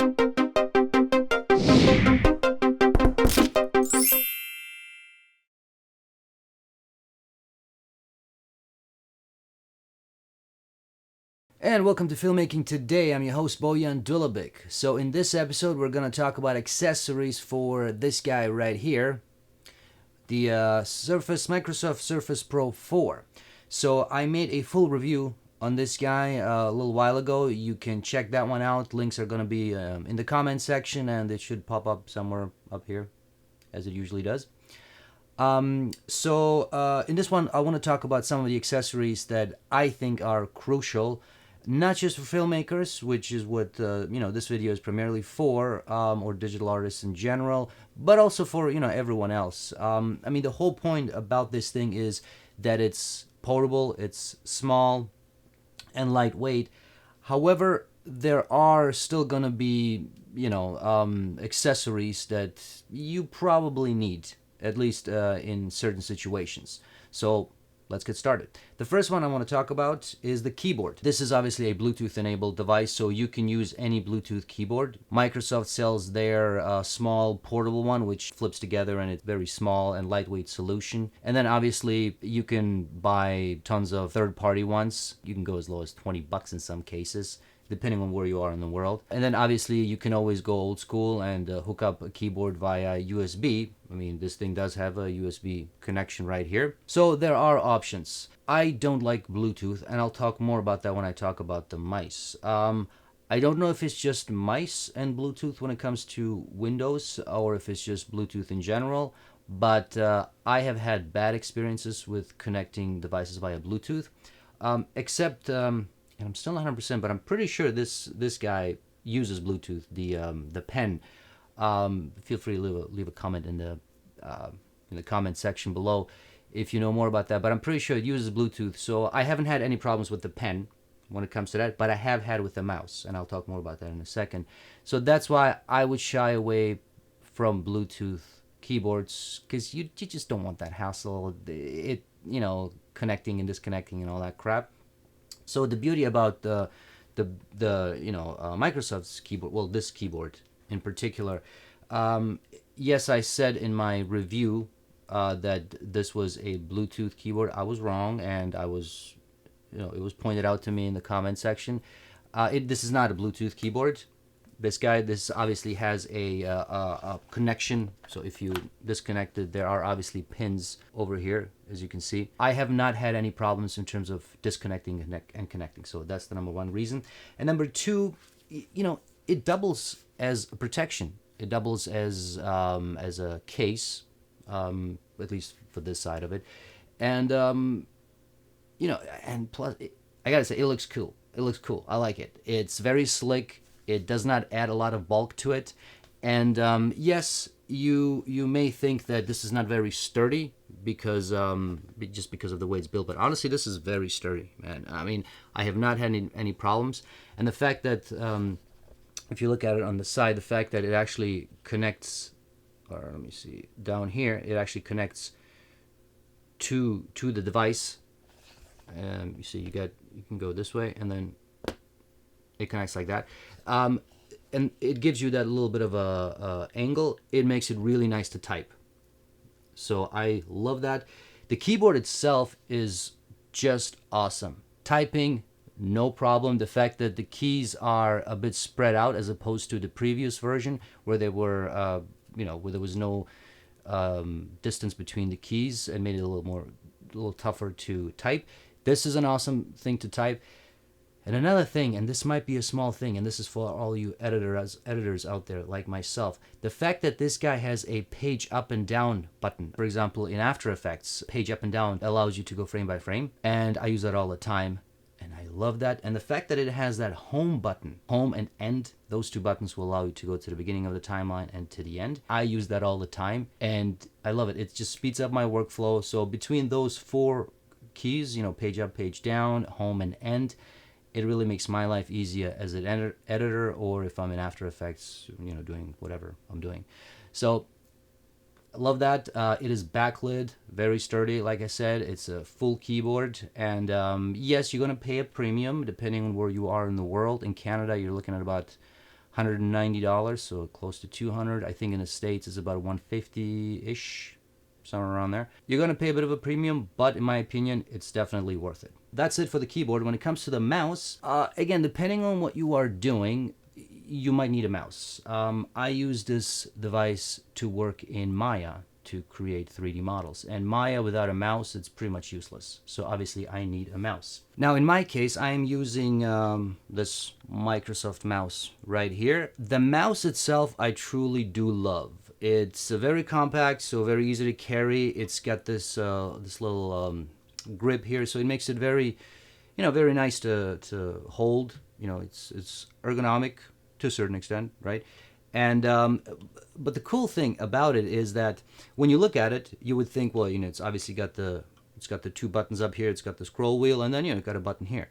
And welcome to Filmmaking Today. I'm your host, Bojan Dulabic. So in this episode, we're going to talk about accessories for this guy right here, the Microsoft Surface Pro 4. So I made a full review on this guy a little while ago. You can check that one out. Links are going to be in the comment section, and it should pop up somewhere up here, as it usually does. In this one, I want to talk about some of the accessories that I think are crucial, not just for filmmakers, which is what this video is primarily for, or digital artists in general, but also for everyone else. The whole point about this thing is that it's portable, it's small, and lightweight. However, there are still gonna be accessories that you probably need, at least in certain situations. So let's get started. The first one I want to talk about is the keyboard. This is obviously a Bluetooth enabled device, so you can use any Bluetooth keyboard. Microsoft sells their small portable one, which flips together, and it's very small and lightweight solution. And then obviously you can buy tons of third-party ones. You can go as low as $20 in some cases, depending on where you are in the world. And then obviously you can always go old school and hook up a keyboard via USB. This thing does have a USB connection right here. So there are options. I don't like Bluetooth, and I'll talk more about that when I talk about the mice. I don't know if it's just mice and Bluetooth when it comes to Windows, or if it's just Bluetooth in general, but I have had bad experiences with connecting devices via Bluetooth, except... and I'm still not 100%, but I'm pretty sure this guy uses Bluetooth. The pen. Feel free to leave a comment in the comment section below if you know more about that. But I'm pretty sure it uses Bluetooth. So I haven't had any problems with the pen when it comes to that, but I have had with the mouse, and I'll talk more about that in a second. So that's why I would shy away from Bluetooth keyboards, because you just don't want that hassle. Connecting and disconnecting and all that crap. So the beauty about Microsoft's keyboard, well, this keyboard in particular, yes, I said in my review that this was a Bluetooth keyboard. I was wrong, and it was pointed out to me in the comment section. This is not a Bluetooth keyboard. This obviously has a connection. So if you disconnect it, there are obviously pins over here, as you can see. I have not had any problems in terms of disconnecting and connecting. So that's the number one reason. And number two, it doubles as a protection. It doubles as a case, at least for this side of it. And and plus, I gotta say, it looks cool. It looks cool. I like it. It's very slick. It does not add a lot of bulk to it. And yes, you may think that this is not very sturdy because just because of the way it's built. But honestly, this is very sturdy, man. I have not had any problems. And the fact that, if you look at it on the side, the fact that it actually connects, or let me see, down here, it actually connects to the device. You see, you can go this way, and then it connects like that. And it gives you that little bit of a angle. It makes it really nice to type. So I love that. The keyboard itself is just awesome. Typing, no problem. The fact that the keys are a bit spread out as opposed to the previous version where they were, where there was no distance between the keys and made it a little tougher to type. This is an awesome thing to type. And another thing, and this might be a small thing, and this is for all you editors out there like myself, the fact that this guy has a page up and down button. For example, in After Effects, page up and down allows you to go frame by frame, and I use that all the time, and I love that. And the fact that it has that home button, home and end, those two buttons will allow you to go to the beginning of the timeline and to the end. I use that all the time, and I love it. It just speeds up my workflow. So between those four keys, page up, page down, home, and end, it really makes my life easier as an editor, or if I'm in After Effects, doing whatever I'm doing. So I love that. It is backlit, very sturdy. Like I said, it's a full keyboard. And yes, you're going to pay a premium depending on where you are in the world. In Canada, you're looking at about $190, so close to 200. I think in the States it's about 150-ish, somewhere around there. You're going to pay a bit of a premium, but in my opinion, it's definitely worth it. That's it for the keyboard. When it comes to the mouse, again, depending on what you are doing, you might need a mouse. I use this device to work in Maya to create 3D models. And Maya without a mouse, it's pretty much useless. So obviously I need a mouse. Now in my case, I am using this Microsoft mouse right here. The mouse itself, I truly do love. It's very compact, so very easy to carry. It's got this this little grip here, so it makes it very, very nice to hold. It's ergonomic to a certain extent, right? And but the cool thing about it is that when you look at it, you would think, well, it's obviously got the 2 buttons up here, it's got the scroll wheel, and then it's got a button here.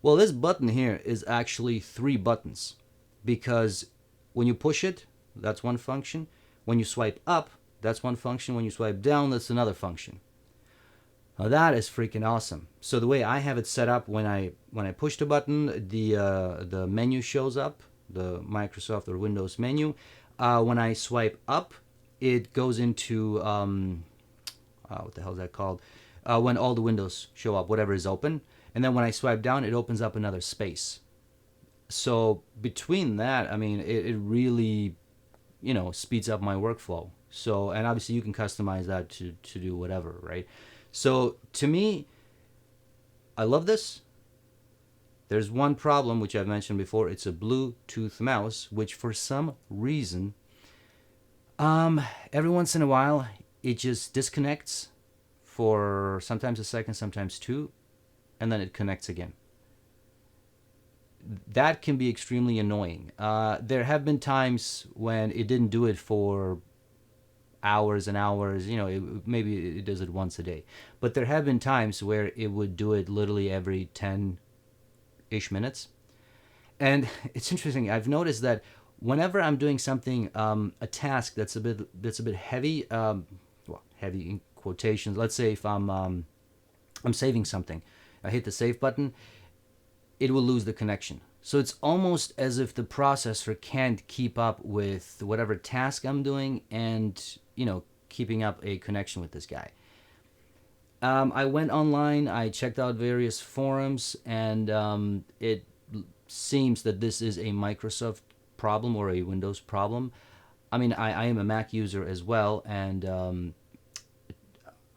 Well, this button here is actually 3 buttons, because when you push it, that's one function. When you swipe up, that's one function. When you swipe down, that's another function. Now that is freaking awesome. So the way I have it set up, when I push the button, the menu shows up, the Microsoft or Windows menu. When I swipe up, it goes into what the hell is that called? When all the windows show up, whatever is open. And then when I swipe down, it opens up another space. So between that, I mean, it really, speeds up my workflow. So, and obviously you can customize that to do whatever, right? So to me, I love this. There's one problem, which I've mentioned before. It's a Bluetooth mouse, which for some reason, every once in a while, it just disconnects for sometimes a second, sometimes 2, and then it connects again. That can be extremely annoying. There have been times when it didn't do it for hours and hours. Maybe it does it once a day. But there have been times where it would do it literally every 10-ish minutes. And it's interesting. I've noticed that whenever I'm doing something, a task that's a bit heavy, heavy in quotations. Let's say if I'm saving something, I hit the save button, it will lose the connection. So it's almost as if the processor can't keep up with whatever task I'm doing and, keeping up a connection with this guy. I went online, I checked out various forums, and it seems that this is a Microsoft problem or a Windows problem. I mean, I am a Mac user as well, and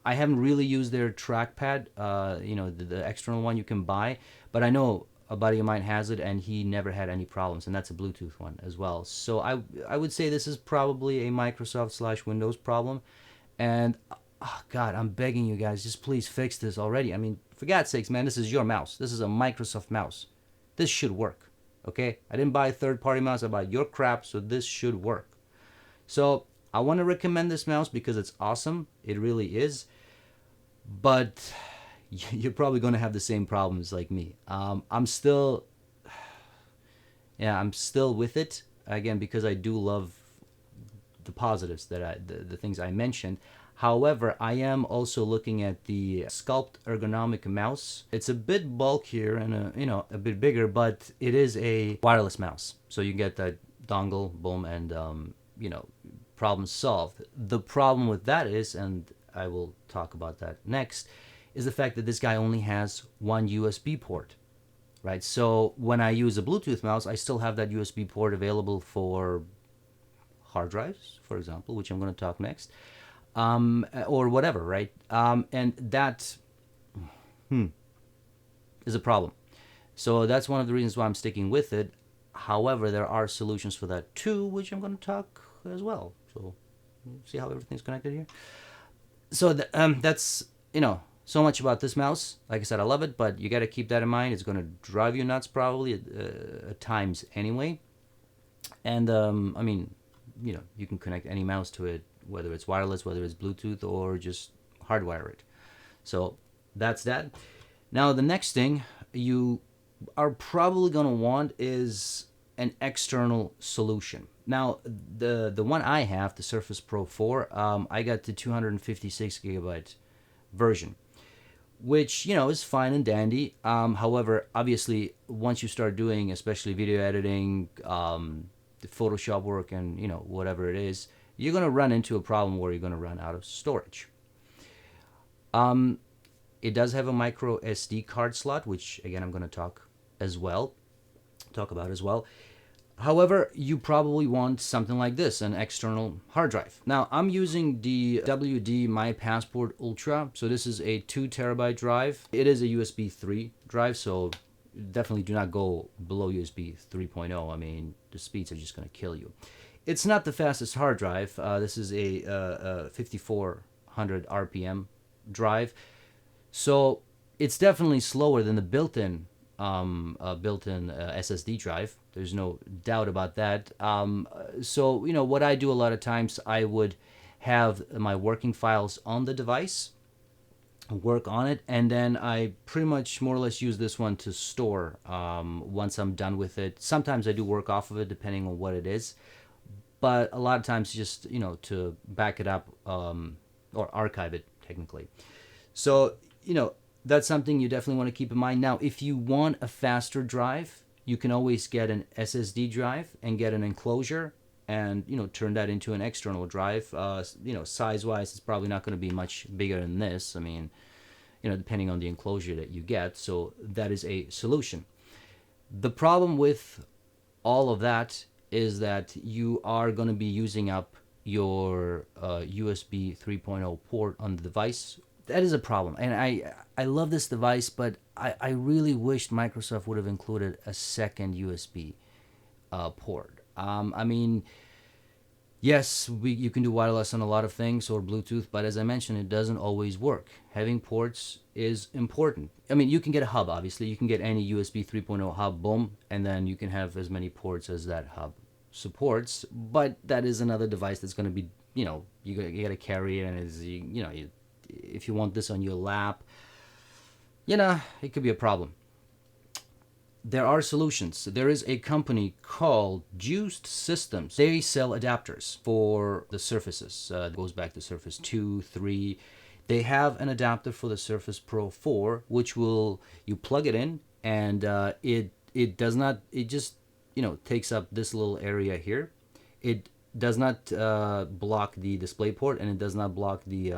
I haven't really used their trackpad, the external one you can buy, but I know a buddy of mine has it, and he never had any problems, and that's a Bluetooth one as well. So I would say this is probably a Microsoft/Windows problem, and oh God, I'm begging you guys, just please fix this already. I mean, for God's sakes, man, this is your mouse. This is a Microsoft mouse. This should work, okay? I didn't buy a third-party mouse. I bought your crap, so this should work. So I want to recommend this mouse because it's awesome. It really is. But you're probably going to have the same problems like me. I'm still with it, again, because I do love the positives that the things I mentioned. However, I am also looking at the Sculpt ergonomic mouse. It's a bit bulkier and a bit bigger, but it is a wireless mouse. So you get that dongle, boom, and problem solved. The problem with that is, and I will talk about that next, is the fact that this guy only has one USB port, right? So when I use a Bluetooth mouse, I still have that USB port available for hard drives, for example, which I'm going to talk next, or whatever, right? And that is a problem. So that's one of the reasons why I'm sticking with it. However, there are solutions for that too, which I'm going to talk as well. So see how everything's connected here. So that's, so much about this mouse. Like I said, I love it, but you got to keep that in mind. It's going to drive you nuts probably at times anyway. And I mean, you can connect any mouse to it, whether it's wireless, whether it's Bluetooth, or just hardwire it. So that's that. Now the next thing you are probably going to want is an external solution. Now the one I have, the Surface Pro 4, I got the 256 gigabyte version. which, is fine and dandy. However, obviously, once you start doing, especially video editing, the Photoshop work, and whatever it is, you're going to run into a problem where you're going to run out of storage. It does have a micro SD card slot, which again I'm going to talk about as well. However, you probably want something like this, an external hard drive. Now, I'm using the WD My Passport Ultra. So this is a 2 terabyte drive. It is a USB 3 drive, so definitely do not go below USB 3.0. I mean, the speeds are just going to kill you. It's not the fastest hard drive. This is a 5400 RPM drive. So it's definitely slower than the built-in SSD drive. There's no doubt about that. So what I do a lot of times, I would have my working files on the device, work on it, and then I pretty much more or less use this one to store once I'm done with it. Sometimes I do work off of it depending on what it is, but a lot of times just to back it up or archive it technically. So that's something you definitely want to keep in mind. Now, if you want a faster drive, you can always get an SSD drive and get an enclosure and, turn that into an external drive. Size-wise, it's probably not going to be much bigger than this. I mean, depending on the enclosure that you get. So that is a solution. The problem with all of that is that you are going to be using up your USB 3.0 port on the device. That is a problem, and I love this device, but I really wished Microsoft would have included a second USB port. I mean, yes, you can do wireless on a lot of things or Bluetooth, but as I mentioned, it doesn't always work. Having ports is important. I mean, you can get a hub, obviously. You can get any USB 3.0 hub, boom, and then you can have as many ports as that hub supports, but that is another device that's going to be, you got to carry it, and if you want this on your lap, it could be a problem. There are solutions. There is a company called Juiced Systems. They sell adapters for the Surfaces. It goes back to Surface 2, 3. They have an adapter for the Surface Pro 4, which you plug it in, and it does not, it just, takes up this little area here. It does not block the display port, and it does not block the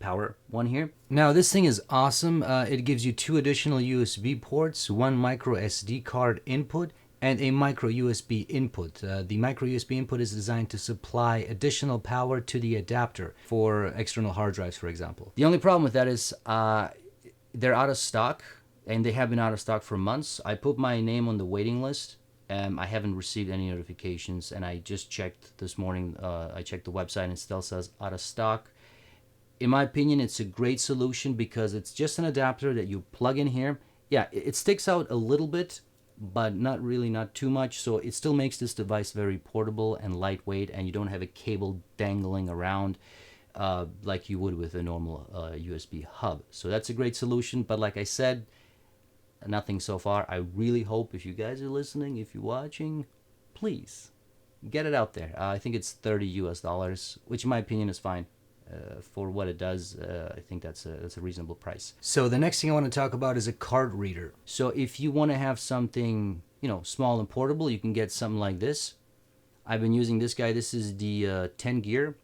power one here. Now this thing is awesome. It gives you 2 additional USB ports, 1 micro SD card input, and a micro USB input. The micro USB input is designed to supply additional power to the adapter for external hard drives, for example. The only problem with that is they're out of stock, and they have been out of stock for months. I put my name on the waiting list. I haven't received any notifications, and I just checked this morning. I checked the website, and it still says out of stock. In my opinion, it's a great solution because it's just an adapter that you plug in here. Yeah, it sticks out a little bit, but not too much. So it still makes this device very portable and lightweight, and you don't have a cable dangling around like you would with a normal USB hub. So that's a great solution. But like I said, nothing so far. I really hope if you guys are listening, if you're watching, please get it out there. I think it's $30 US, which in my opinion is fine. For what it does, I think that's a reasonable price. So the next thing I want to talk about is a card reader. So if you want to have something, small and portable, you can get something like this. I've been using this guy. This is the 10 Gear.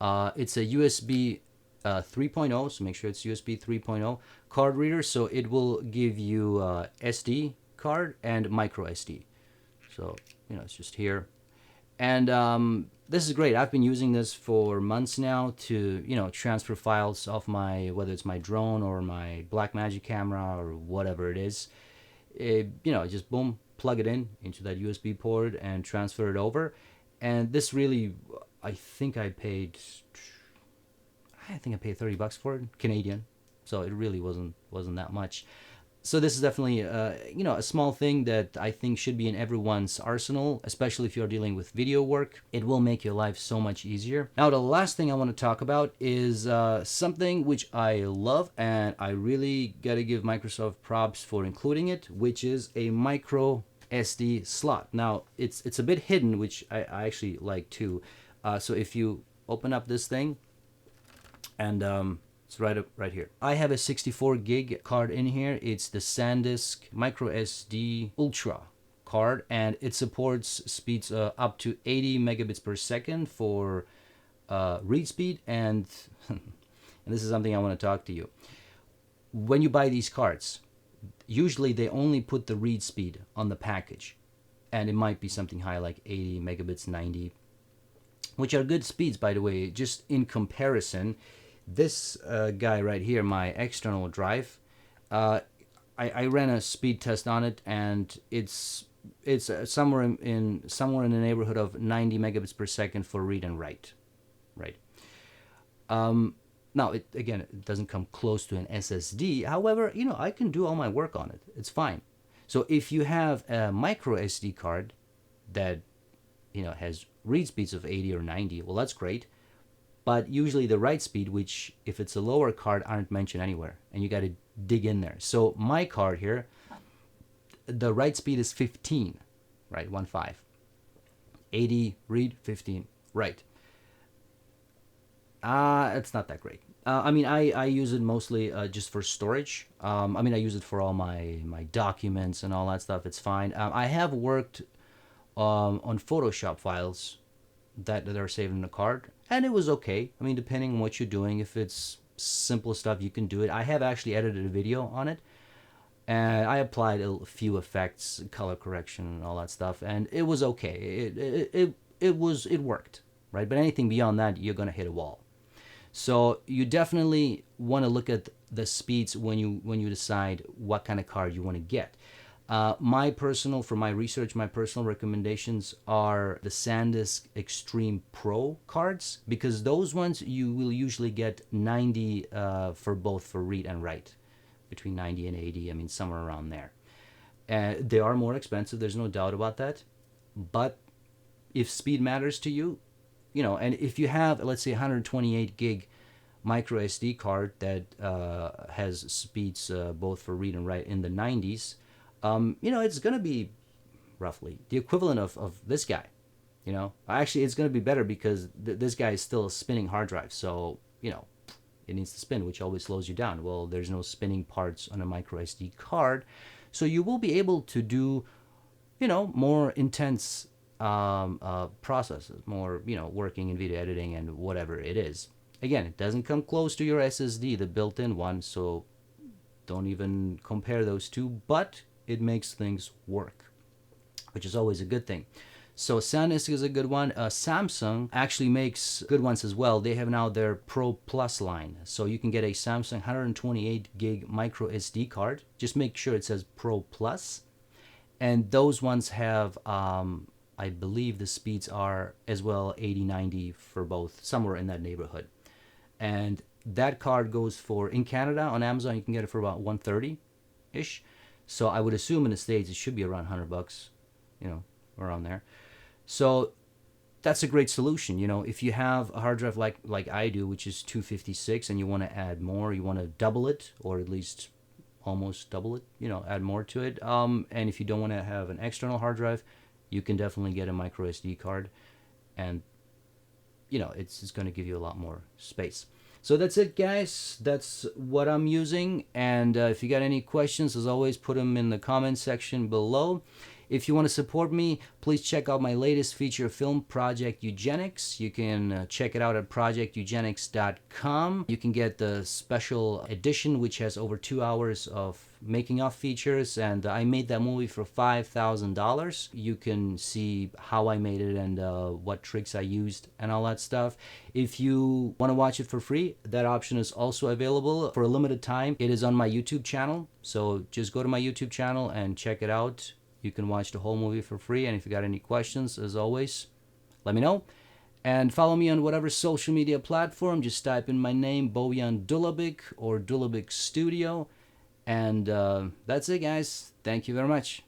It's a USB 3.0, so make sure it's USB 3.0 card reader. So it will give you SD card and micro SD. So, it's just here. And this is great. I've been using this for months now to, transfer files off whether it's my drone or my Blackmagic camera or whatever it is. Just boom, plug it into that USB port and transfer it over. And this really, I think I paid $30 for it, Canadian. So it really wasn't that much. So this is definitely, a small thing that I think should be in everyone's arsenal, especially if you're dealing with video work. It will make your life so much easier. Now, the last thing I want to talk about is something which I love, and I really got to give Microsoft props for including it, which is a micro SD slot. Now, it's a bit hidden, which I actually like too. So if you open up this thing, and It's right here. I have a 64 gig card in here. It's the SanDisk Micro SD Ultra card, and it supports speeds up to 80 megabits per second for read speed. And and this is something I want to talk to you. When you buy these cards, usually they only put the read speed on the package, and it might be something high like 80 megabits, 90, which are good speeds, by the way. Just in comparison, this guy right here, my external drive, I ran a speed test on it, and it's somewhere in the neighborhood of 90 megabits per second for read and write, right? Now, it doesn't come close to an SSD. However, I can do all my work on it. It's fine. So if you have a micro SD card that has read speeds of 80 or 90, well, that's great. But usually the write speed, which if it's a lower card, aren't mentioned anywhere, and you got to dig in there. So my card here, the write speed is 15, right? 15. 80 read, 15 write. It's not that great. I use it mostly just for storage. I use it for all my documents and all that stuff. It's fine. I have worked on Photoshop files that are saved in the card, and it was okay. Depending on what you're doing, if it's simple stuff, you can do it. I have actually edited a video on it, and I applied a few effects, color correction, and all that stuff, and it was okay. It worked, right? But anything beyond that, you're gonna hit a wall. So you definitely want to look at the speeds when you decide what kind of card you want to get. For my personal recommendations are the SanDisk Extreme Pro cards, because those ones you will usually get 90 for both for read and write, between 90 and 80. Somewhere around there. They are more expensive. There's no doubt about that. But if speed matters to you, and if you have, let's say, 128 gig micro SD card that has speeds both for read and write in the 90s, it's going to be roughly the equivalent of this guy. Actually, it's going to be better because this guy is still a spinning hard drive. So, it needs to spin, which always slows you down. Well, there's no spinning parts on a micro SD card. So you will be able to do, more intense processes, more, working in video editing and whatever it is. Again, it doesn't come close to your SSD, the built-in one, so don't even compare those two, but it makes things work, which is always a good thing. So SanDisk is a good one. Samsung actually makes good ones as well. They have now their Pro Plus line. So you can get a Samsung 128 gig micro SD card. Just make sure it says Pro Plus. And those ones have, I believe the speeds are as well 80, 90 for both, somewhere in that neighborhood. And that card goes for, in Canada, on Amazon, you can get it for about $130-ish. So I would assume in the States it should be around $100, around there. So that's a great solution. If you have a hard drive like I do, which is 256, and you want to add more, you want to double it, or at least almost double it, add more to it. And if you don't want to have an external hard drive, you can definitely get a micro SD card, and it's going to give you a lot more space. So that's it, guys. That's what I'm using. And if you got any questions, as always, put them in the comment section below. If you want to support me, please check out my latest feature film, Project Eugenics. You can check it out at projecteugenics.com. You can get the special edition, which has over 2 hours of making of features, and I made that movie for $5,000. You can see how I made it and what tricks I used and all that stuff. If you want to watch it for free, that option is also available for a limited time. It is on my YouTube channel, so just go to my YouTube channel and check it out. You can watch the whole movie for free, and if you got any questions, as always, let me know. And follow me on whatever social media platform. Just type in my name, Bojan Dulabic, or Dulabic Studio. And that's it, guys. Thank you very much.